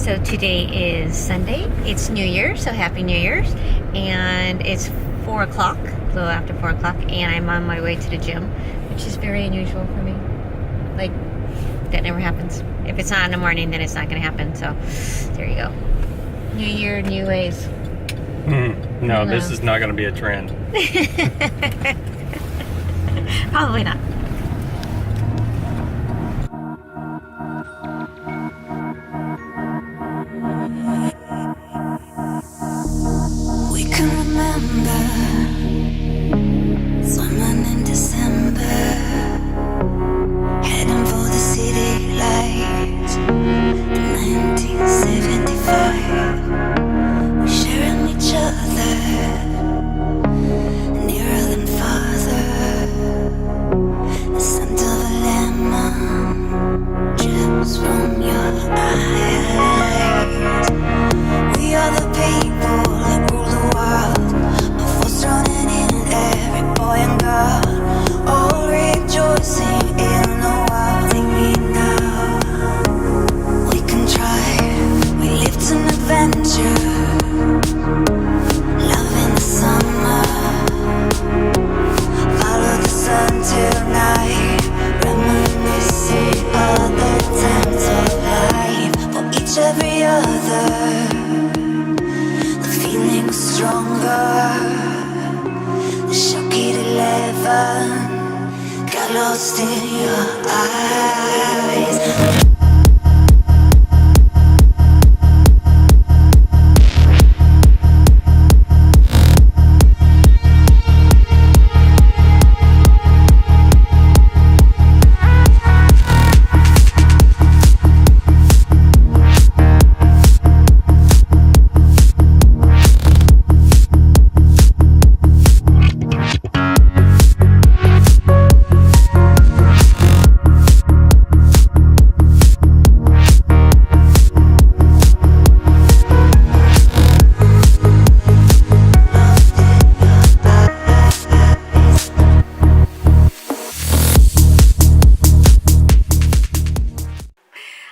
So today is Sunday. It's New Year, so Happy New Year's. And it's 4 o'clock, a little after 4 o'clock, and I'm on my way to the gym, which is very unusual for me. Like, that never happens. If it's not in the morning, then it's not going to happen. So, there you go. New year, new ways. No, this is not going to be a trend. Probably not. We can remember someone in December, heading for the city lights in 1975. We're sharing each other, nearer than farther. The scent of a lemon drips from your eyes. We are the people that rule the world, a force drowning in every boy and girl, all rejoicing in the wild. Take me now, we can try. We lived an adventure, love in the summer, follow the sun till night, reminiscing of the times of life. For each every other, the feeling was stronger. The shocking 11 got lost in your eyes.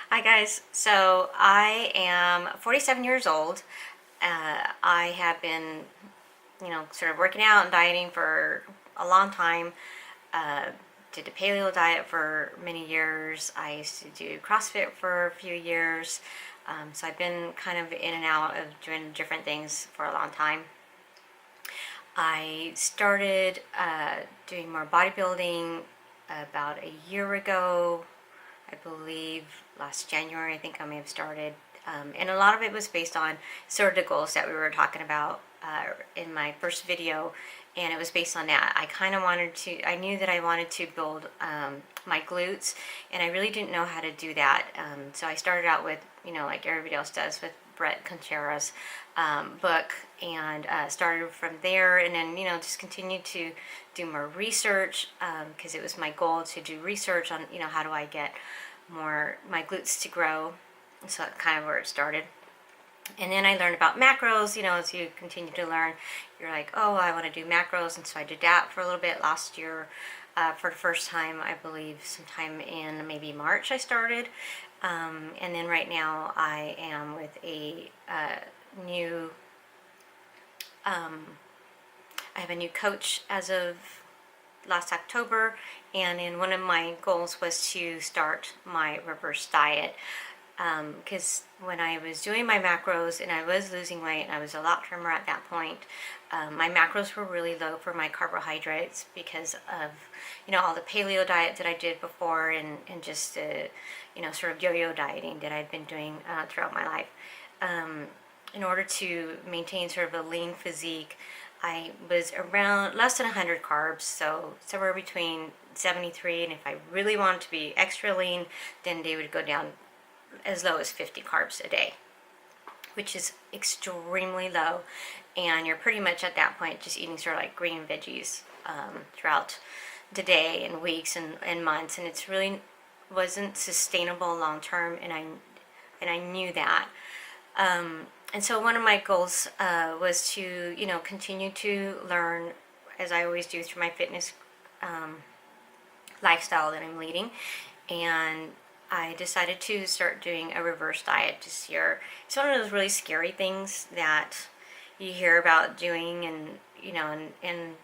Hi guys, so I am 47 years old. I have been, sort of working out and dieting for a long time. Did the paleo diet for many years. I used to do CrossFit for a few years. So I've been kind of in and out of doing different things for a long time. I started doing more bodybuilding about a year ago. I believe last January, I think I may have started. And a lot of it was based on sort of the goals that we were talking about in my first video. And it was based on that. I knew that I wanted to build my glutes, and I really didn't know how to do that. So I started out with, like everybody else does, with Brett Conchera's book, and started from there, and then, just continued to do more research, because it was my goal to do research on, how do I get my glutes to grow. So that's kind of where it started. And then I learned about macros. As you continue to learn, you're like, oh, I want to do macros. And so I did that for a little bit last year. For the first time, I believe sometime in maybe March I started. And then right now I am with a new, I have a new coach as of last October. And then one of my goals was to start my reverse diet. Because when I was doing my macros and I was losing weight, and I was a lot trimmer at that point, my macros were really low for my carbohydrates because of, all the paleo diet that I did before, and just the, sort of yo-yo dieting that I'd been doing throughout my life. In order to maintain sort of a lean physique, I was around less than 100 carbs, so somewhere between 73, and if I really wanted to be extra lean, then they would go down as low as 50 carbs a day, which is extremely low. And you're pretty much at that point just eating sort of like green veggies throughout the day and weeks and months, and it's really wasn't sustainable long term, and I knew that. And so one of my goals was to continue to learn, as I always do, through my fitness lifestyle that I'm leading, and I decided to start doing a reverse diet this year. It's one of those really scary things that you hear about doing, and and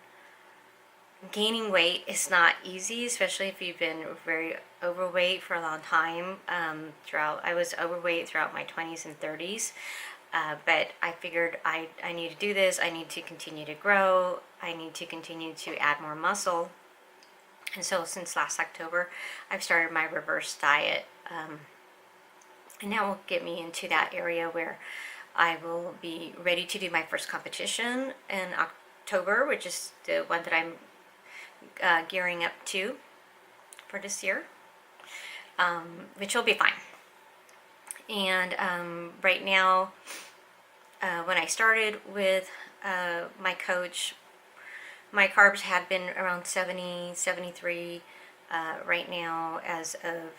gaining weight is not easy, especially if you've been very overweight for a long time. I was overweight throughout my 20s and 30s, but I figured I need to do this. I need to continue to grow. I need to continue to add more muscle. And so since last October, I've started my reverse diet. And that will get me into that area where I will be ready to do my first competition in October, which is the one that I'm gearing up to for this year, which will be fine. And right now, when I started with my coach, my carbs had been around 70, 73. Right now, as of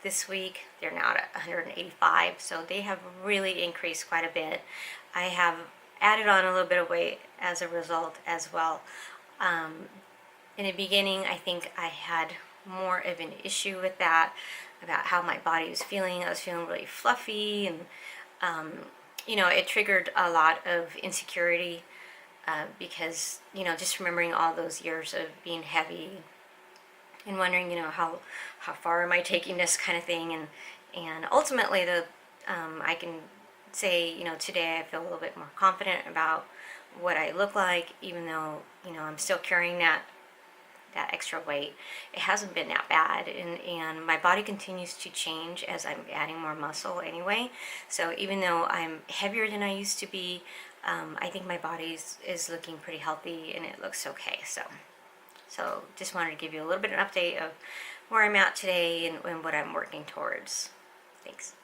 this week, they're now at 185, so they have really increased quite a bit. I have added on a little bit of weight as a result as well. In the beginning, I think I had more of an issue with that, about how my body was feeling. I was feeling really fluffy, and it triggered a lot of insecurity, because just remembering all those years of being heavy and wondering how far am I taking this kind of thing, and ultimately I can say today I feel a little bit more confident about what I look like, even though I'm still carrying that extra weight. It hasn't been that bad, and my body continues to change as I'm adding more muscle anyway. So even though I'm heavier than I used to be, I think my body is looking pretty healthy, and it looks okay. So just wanted to give you a little bit of an update of where I'm at today and what I'm working towards. Thanks.